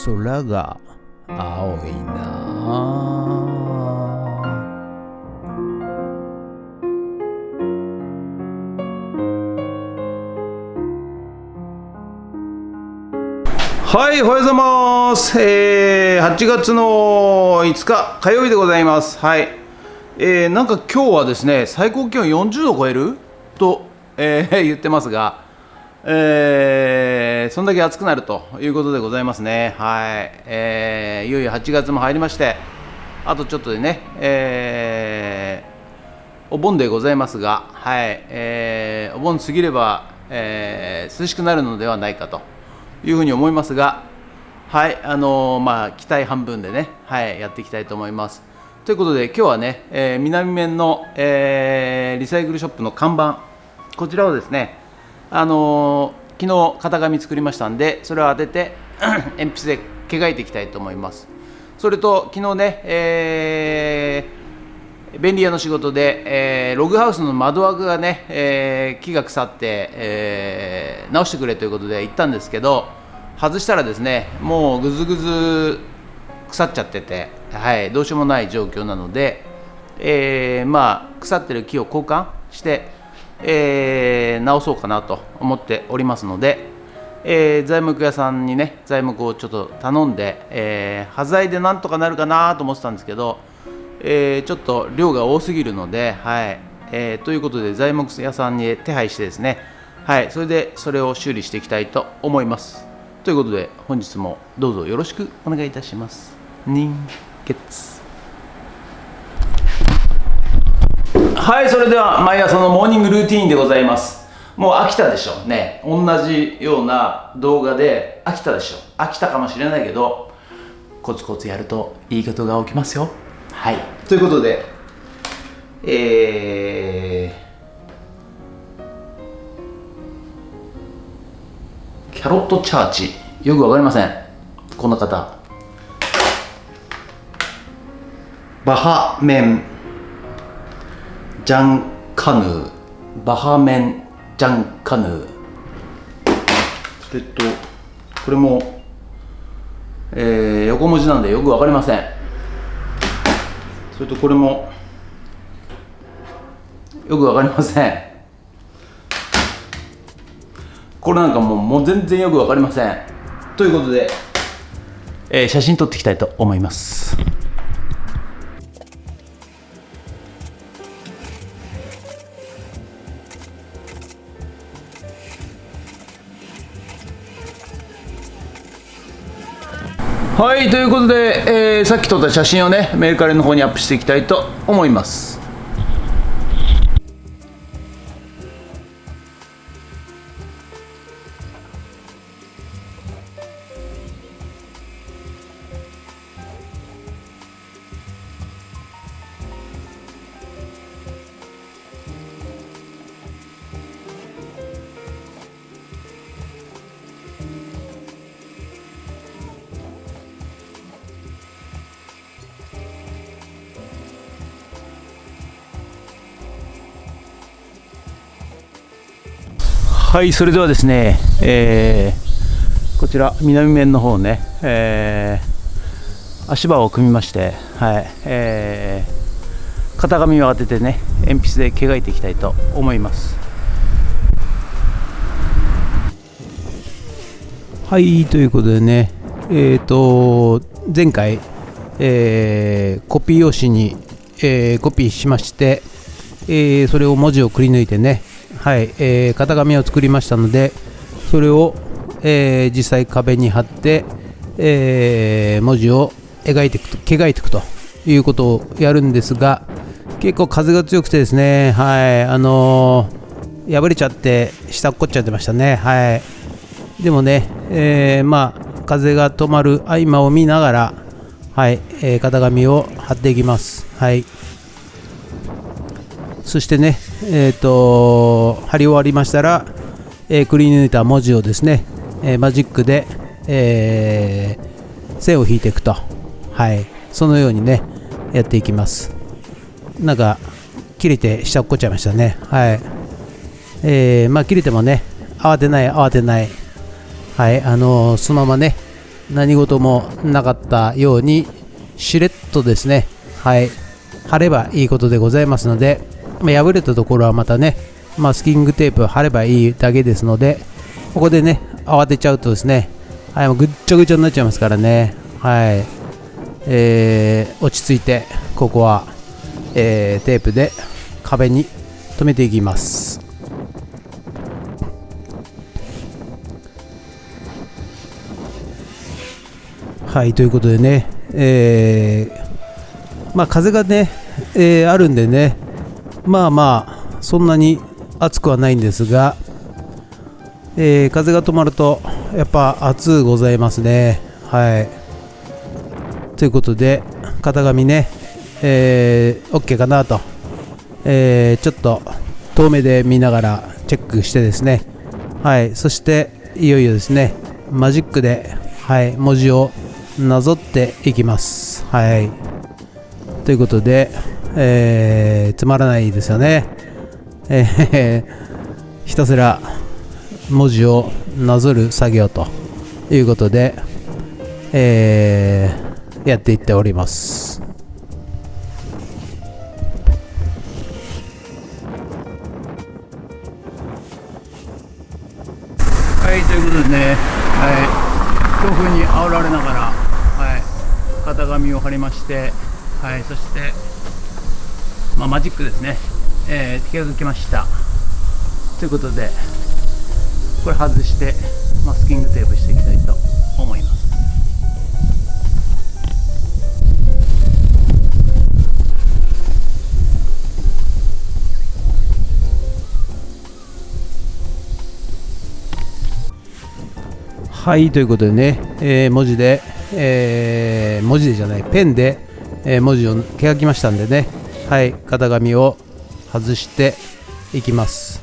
空が青いな。はい、おはようございます。8月の5日火曜日でございます。はい。なんか今日はですね、最高気温40度超えると、言ってますが、そんだけ暑くなるということでございますね。はい。いよいよ8月も入りまして、あとちょっとでね、お盆でございますが、はい。お盆過ぎれば、涼しくなるのではないかというふうに思いますが、はい、期待半分でね、はい、やっていきたいと思います。ということで、今日はね、南面の、リサイクルショップの看板、こちらをですね、昨日型紙作りましたんで、それを当てて鉛筆で描いていきたいと思います。それと昨日ね、便利屋の仕事で、ログハウスの窓枠がね、木が腐って、直してくれということで行ったんですけど、外したらですね、もうぐずぐず腐っちゃってて、はい、どうしようもない状況なので、腐ってる木を交換して、直そうかなと思っておりますので、材木屋さんにね、材木をちょっと頼んで、端材でなんとかなるかなと思ってたんですけど、ちょっと量が多すぎるので、はい、ということで材木屋さんに手配してですね、はい、それでそれを修理していきたいと思います。ということで本日もどうぞよろしくお願いいたします。人月。はい、それでは毎朝のモーニングルーティーンでございます。もう飽きたでしょね。同じような動画で飽きたでしょ。飽きたかもしれないけど、コツコツやるといいことが起きますよ。はい、ということで、キャロットチャーチ、よくわかりません。この方、バハメンジャンカヌー、バハメンジャンカヌー。これも、横文字なんでよくわかりません。それとこれもよくわかりません。これなんかもう全然よくわかりません。ということで、写真撮っていきたいと思います。はい、ということで、さっき撮った写真をね、メルカリの方にアップしていきたいと思います。はい、それではですね、こちら南面の方ね、足場を組みまして、はい、型紙を当ててね、鉛筆で描いていきたいと思います。はい、ということでね、前回、コピー用紙に、コピーしまして、それを文字をくり抜いてね、はい、型紙を作りましたので、それを、実際壁に貼って、文字を描いていくということをやるんですが、結構風が強くてですね、はい、破れちゃって下っこっちゃってましたね。はい、でもね、風が止まる合間を見ながら、はい、型紙を貼っていきます。はい、そしてね、貼り終わりましたら、くり抜いた文字をですね、マジックで、線を引いていくと、はい、そのようにねやっていきます。なんか切れて下っこっちゃいましたね。はい、切れてもね慌てない、はい、そのままね、何事もなかったようにしれっとですね、はい、貼ればいいことでございますので、破れたところはまたね、マスキングテープ貼ればいいだけですので、ここでね慌てちゃうとですね、はい、もうぐっちゃぐちゃになっちゃいますからね、はい、落ち着いてここは、テープで壁に留めていきます。はい、ということでね、風がね、あるんでね、そんなに暑くはないんですが、風が止まるとやっぱ暑うございますね。はい、ということで型紙ね、OK かなと、ちょっと遠目で見ながらチェックしてですね、はい、そしていよいよですねマジックで、はい、文字をなぞっていきます。はい、ということで、つまらないですよね。ひたすら文字をなぞる作業ということで、やっていっております。はい、ということでね、はい、強風に煽られながら、はい、型紙を貼りまして、はい、そして、マジックですね、手がけました。ということで、これ外してマスキングテープしていきたいと思います。はい、ということでね、文字でじゃないペンで、文字を書きましたんでね、はい、型紙を外していきます。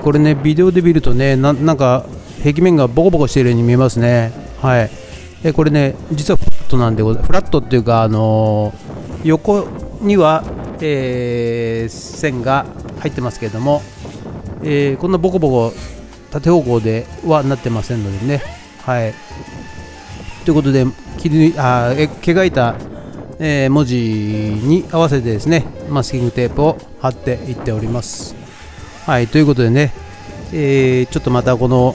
これねビデオで見るとね、なんか壁面がボコボコしているように見えますね。はい、これね実はフラットなんで、フラットっていうか、横には、線が入ってますけれども、こんなボコボコ縦方向ではなってませんのでね。はい、ということで描いた、文字に合わせてですねマスキングテープを貼っていっております。はい、ということでね、ちょっとまたこの、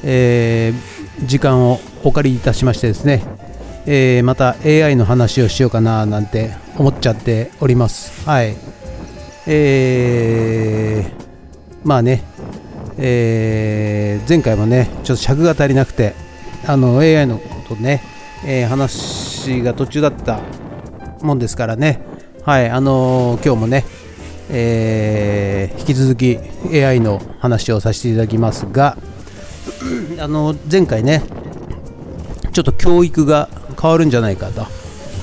時間をお借りいたしましてですね、また AI の話をしようかななんて思っちゃっております。はい、前回もねちょっと尺が足りなくてAI のことね、話が途中だったもんですからね。はい、今日もね、引き続き AI の話をさせていただきますが、前回ねちょっと教育が変わるんじゃないかと、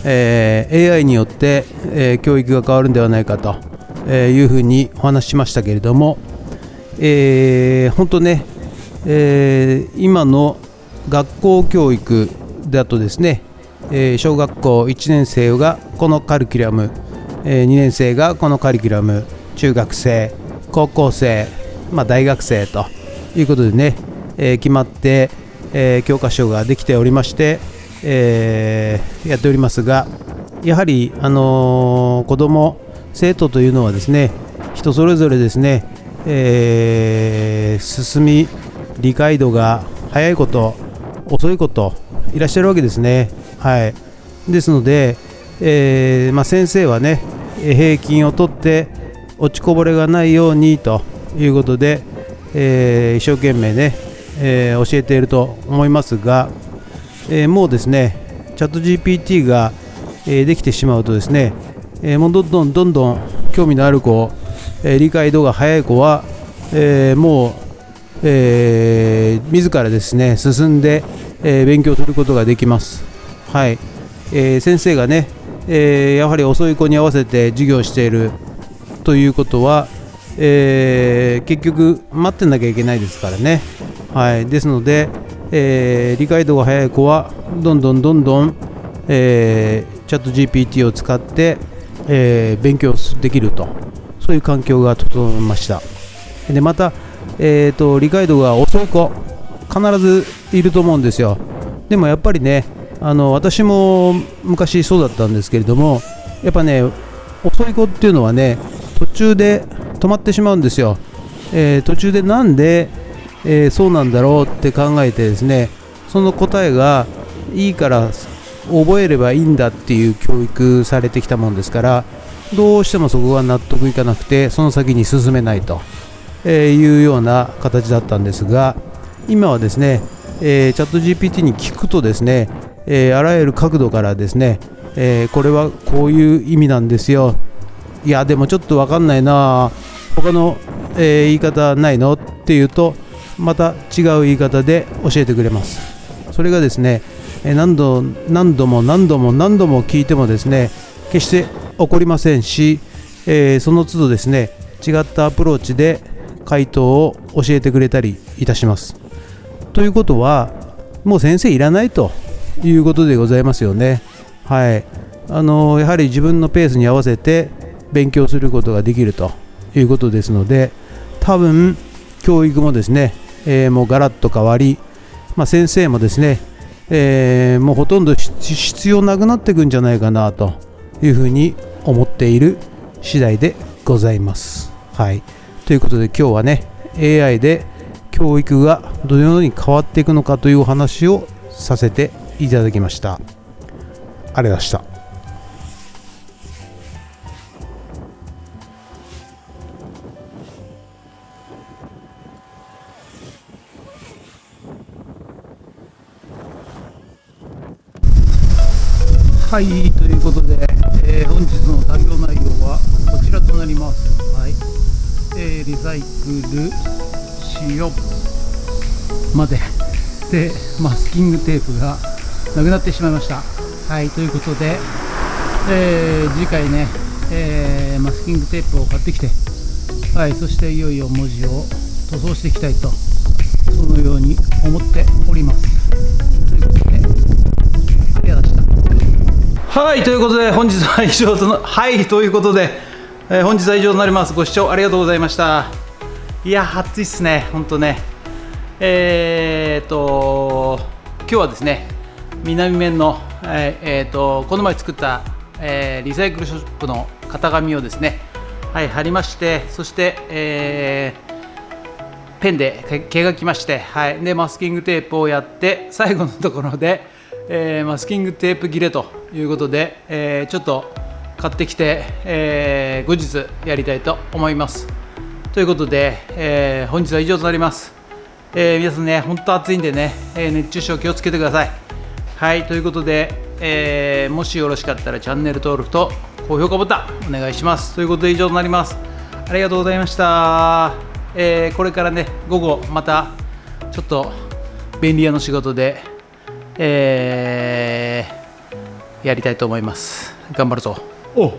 AI によって、教育が変わるんではないかと、いうふうにお話ししましたけれども、本当ね、今の学校教育だとですね、小学校1年生がこのカリキュラム、2年生がこのカリキュラム、中学生、高校生、大学生ということでね、決まって、教科書ができておりまして、やっておりますが、やはり、子ども生徒というのはですね人それぞれですね、進み理解度が早いこと遅いこといらっしゃるわけですね。はい、ですので、先生はね平均を取って落ちこぼれがないようにということで、一生懸命ね、教えていると思いますが、もうですねチャット GPT が、できてしまうとですね、もうどんどん興味のある子、理解度が早い子は、もう、自らですね進んで、勉強することができます。はい、先生がね、やはり遅い子に合わせて授業しているということは、結局待ってなきゃいけないですからね。はい、ですので、理解度が早い子はどんどん、チャット GPT を使って、勉強できると、そういう環境が整いました。でまた、理解度が遅い子必ずいると思うんですよ。でもやっぱりね、私も昔そうだったんですけれども、やっぱね、遅い子っていうのはね、途中で止まってしまうんですよ。途中でなんで、そうなんだろうって考えてですね、その答えがいいから覚えればいいんだっていう教育されてきたもんですから、どうしてもそこが納得いかなくて、その先に進めないと、いうような形だったんですが、今はですね、チャット GPT に聞くとですね、あらゆる角度からですね、これはこういう意味なんですよ、いやでもちょっと分かんないな、他の、言い方ないのっていうと、また違う言い方で教えてくれます。それがですね、何度も聞いてもですね、決して起こりませんし、その都度ですね、違ったアプローチで回答を教えてくれたりいたします。ということは、もう先生いらないということでございますよね。はい。やはり自分のペースに合わせて勉強することができるということですので、多分教育もですね、もうガラッと変わり、先生もですね、もうほとんど必要なくなっていくんじゃないかなというふうに思っている次第でございます。はい。ということで今日はね、AI で教育がどのように変わっていくのかというお話をさせていただきました。ありがとうございました。はい、ということで、本日の作業内容はこちらとなります。はい、リサイクルしようまでで、マスキングテープがなくなってしまいました。はい、ということで、次回ね、マスキングテープを買ってきて、はい、そしていよいよ文字を塗装していきたいと、そのように思っております。ということで、ありがとうございました。はい、ということで本日は以上とということで、本日は以上となります。ご視聴ありがとうございました。いや暑いっすね、ほんとね。今日はですね、南面の、この前作った、リサイクルショップの型紙をですね、はい、貼りまして、そして、ペンで毛がきまして、はい、でマスキングテープをやって、最後のところでマスキングテープ切れということで、ちょっと買ってきて、後日やりたいと思います。ということで、本日は以上となります。皆さんね、本当暑いんでね、熱中症気をつけてください。はい、ということで、もしよろしかったらチャンネル登録と高評価ボタンお願いします。ということで以上となります。ありがとうございました。これからね、午後またちょっと便利屋の仕事でやりたいと思います。頑張るぞ。お